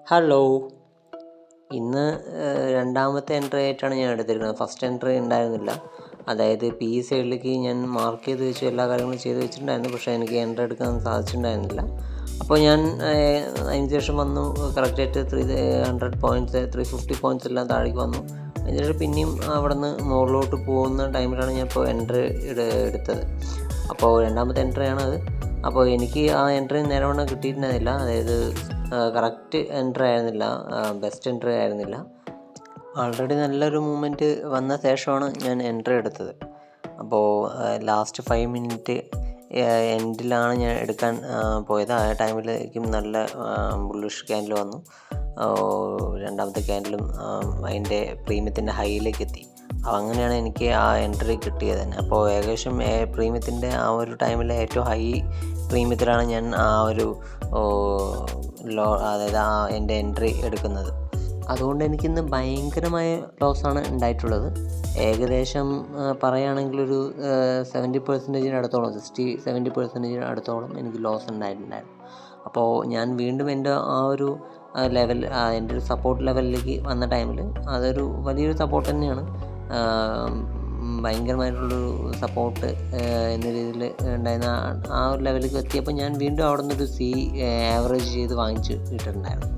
Hello, ഇന്ന് രണ്ടാമത്തെ entry ആയിട്ടാണ് ഞാൻ എടുത്തിരിക്കുന്നത്. ഫസ്റ്റ് എൻട്രി ഉണ്ടായിരുന്നില്ല. അതായത് പി സൈഡിലേക്ക് ഞാൻ മാർക്ക് ചെയ്ത് വെച്ചു, എല്ലാ കാര്യങ്ങളും ചെയ്ത് വെച്ചിട്ടുണ്ടായിരുന്നു. പക്ഷേ എനിക്ക് എൻട്രി എടുക്കാൻ സാധിച്ചിട്ടുണ്ടായിരുന്നില്ല. അപ്പോൾ ഞാൻ അതിന് ശേഷം വന്നു, കറക്റ്റായിട്ട് 300 പോയിൻറ്റ്സ് 350 പോയിൻറ്റ്സ് എല്ലാം താഴേക്ക് വന്നു. അതിന് ശേഷം പിന്നെയും അവിടെ നിന്ന് മുകളിലോട്ട് പോകുന്ന ടൈമിലാണ് ഞാൻ ഇപ്പോൾ എൻട്രി എടുത്തത്. അപ്പോൾ രണ്ടാമത്തെ എൻട്രിയാണത്. അപ്പോൾ എനിക്ക് ആ എൻട്രി നേരവണ്ണം കിട്ടിയിട്ടുണ്ടായിരുന്നില്ല. അതായത് കറക്റ്റ് എൻട്രി ആയിരുന്നില്ല, ബെസ്റ്റ് എൻട്രി ആയിരുന്നില്ല. ആൾറെഡി നല്ലൊരു മൂവ്മെൻറ്റ് വന്ന ശേഷമാണ് ഞാൻ എൻട്രി എടുത്തത്. അപ്പോൾ ലാസ്റ്റ് 5 മിനിറ്റ് എൻഡിലാണ് ഞാൻ എടുക്കാൻ പോയത്. ആ ടൈമിലേക്കും നല്ല ബുള്ളിഷ് ക്യാൻഡിൽ വന്നു. രണ്ടാമത്തെ ക്യാൻഡിലും അതിൻ്റെ പ്രീമിയത്തിൻ്റെ ഹൈയിലേക്ക് എത്തി. അങ്ങനെയാണ് എനിക്ക് ആ എൻട്രി കിട്ടിയത് തന്നെ. അപ്പോൾ ഏകദേശം പ്രീമിയത്തിൻ്റെ ആ ഒരു ടൈമിലെ ഏറ്റവും ഹൈ പ്രീമിയത്തിലാണ് ഞാൻ ആ ഒരു അതായത് എൻ്റെ എൻട്രി എടുക്കുന്നത്. അതുകൊണ്ട് എനിക്കിന്ന് ഭയങ്കരമായ ലോസാണ് ഉണ്ടായിട്ടുള്ളത്. ഏകദേശം പറയുകയാണെങ്കിൽ ഒരു 70% അടുത്തോളം 60-70% അടുത്തോളം എനിക്ക് ലോസ് ഉണ്ടായിട്ടുണ്ടായിരുന്നു. അപ്പോൾ ഞാൻ വീണ്ടും എൻ്റെ ആ ഒരു ലെവൽ, എൻ്റെ ഒരു സപ്പോർട്ട് ലെവലിലേക്ക് വന്ന ടൈമിൽ അതൊരു വലിയൊരു സപ്പോർട്ട് തന്നെയാണ്. ഭയങ്കരമായിട്ടുള്ളൊരു സപ്പോർട്ട് എന്ന രീതിയിൽ ഉണ്ടായിരുന്ന ആ ഒരു ലെവലിലേക്ക് എത്തിയപ്പോൾ ഞാൻ വീണ്ടും അവിടെ നിന്നൊരു ആവറേജ് ചെയ്ത് വാങ്ങിച്ച് ഇട്ടിട്ടുണ്ടായിരുന്നു.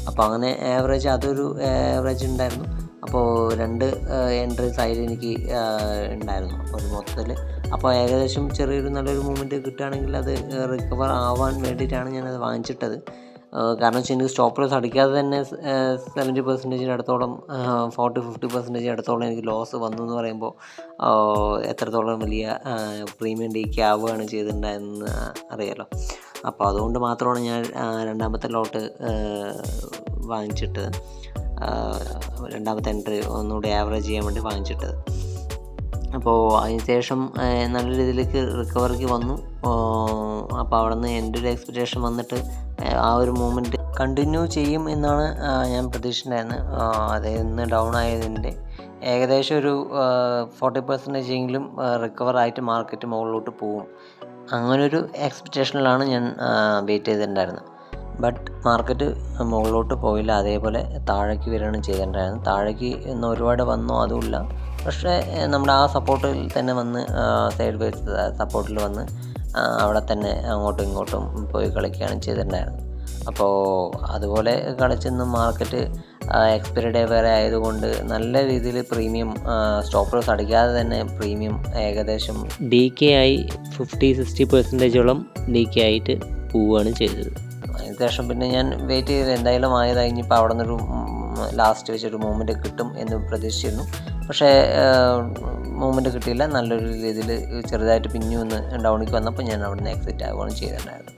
അപ്പോൾ അങ്ങനെ അതൊരു ആവറേജ് ഉണ്ടായിരുന്നു. അപ്പോൾ 2 എൻട്രീസ് അതിൽ എനിക്ക് ഉണ്ടായിരുന്നു. അപ്പോൾ ഒരു മൊത്തത്തിൽ അപ്പോൾ ഏകദേശം ചെറിയൊരു നല്ലൊരു മൂവ്മെൻറ്റ് കിട്ടുകയാണെങ്കിൽ അത് റിക്കവർ ആവാൻ വേണ്ടിയിട്ടാണ് ഞാനത് വാങ്ങിച്ചിട്ടത്. കാരണം വെച്ചാൽ എനിക്ക് സ്റ്റോപ്പ് ലോസ് അടിക്കാതെ തന്നെ 70% അടുത്തോളം 40-50% അടുത്തോളം എനിക്ക് ലോസ് വന്നു എന്ന് പറയുമ്പോൾ എത്രത്തോളം വലിയ പ്രീമിയം ഡീക്ക് ആവുകയാണ് ചെയ്തിട്ടുണ്ടായെന്ന് അറിയാലോ. അപ്പോൾ അതുകൊണ്ട് മാത്രമാണ് ഞാൻ രണ്ടാമത്തെ ലോട്ട് വാങ്ങിച്ചിട്ടത്. രണ്ടാമത്തെ എൻട്രി ഒന്നുകൂടി ആവറേജ് ചെയ്യാൻ വേണ്ടി വാങ്ങിച്ചിട്ടത്. അപ്പോൾ അതിന് ശേഷം നല്ല രീതിയിലേക്ക് റിക്കവറിക്ക് വന്നു. അപ്പോൾ അവിടെ നിന്ന് എൻ്റെ ഒരു എക്സ്പെക്റ്റേഷൻ വന്നിട്ട് ആ ഒരു മൂവ്മെൻറ്റ് കണ്ടിന്യൂ ചെയ്യും എന്നാണ് ഞാൻ പ്രതീക്ഷിച്ചിട്ടുണ്ടായിരുന്നത്. അതായത് ഇന്ന് ഡൗൺ ആയതിൻ്റെ ഏകദേശം ഒരു 40% എങ്കിലും റിക്കവറായിട്ട് മാർക്കറ്റ് മുകളിലോട്ട് പോകും, അങ്ങനൊരു എക്സ്പെക്റ്റേഷനിലാണ് ഞാൻ വെയിറ്റ് ചെയ്തിട്ടുണ്ടായിരുന്നത്. ബട്ട് മാർക്കറ്റ് മുകളിലോട്ട് പോയില്ല, അതേപോലെ താഴേക്ക് വരികയാണ് ചെയ്തിട്ടുണ്ടായിരുന്നത്. താഴേക്ക് ഇന്ന് ഒരുപാട് വന്നോ അതുമില്ല, പക്ഷേ നമ്മുടെ ആ സപ്പോർട്ടിൽ തന്നെ വന്ന് സൈഡ് വൈസ് സപ്പോർട്ടിൽ വന്ന് അവിടെ തന്നെ അങ്ങോട്ടും ഇങ്ങോട്ടും പോയി കളിക്കുകയാണ് ചെയ്തിട്ടുണ്ടായിരുന്നത്. അപ്പോൾ അതുപോലെ കളിച്ചെന്ന് മാർക്കറ്റ് എക്സ്പയറി ഡേ വരെ ആയതുകൊണ്ട് നല്ല രീതിയിൽ പ്രീമിയം സ്റ്റോപ്പ് ലോസ് അടിക്കാതെ തന്നെ പ്രീമിയം ഏകദേശം DK ആയി 50-60% DK ആയിട്ട് പോവുകയാണ് ചെയ്തത്. അതിനുശേഷം പിന്നെ ഞാൻ വെയിറ്റ് ചെയ്ത് എന്തായാലും ആയത് കഴിഞ്ഞപ്പോൾ അവിടെ നിന്നൊരു ലാസ്റ്റ് വെച്ചൊരു മൂവ്മെൻറ്റ് കിട്ടും എന്ന് പ്രതീക്ഷിച്ചിരുന്നു. പക്ഷേ മൂവ്മെൻറ്റ് കിട്ടിയില്ല. നല്ലൊരു രീതിയിൽ ചെറുതായിട്ട് പിന്നു ഒന്ന് ഡൗണിക്ക് വന്നപ്പോൾ ഞാൻ അവിടെ നിന്ന് എക്സിറ്റ് ആവുകയാണ് ചെയ്തിട്ടുണ്ടായിരുന്നത്.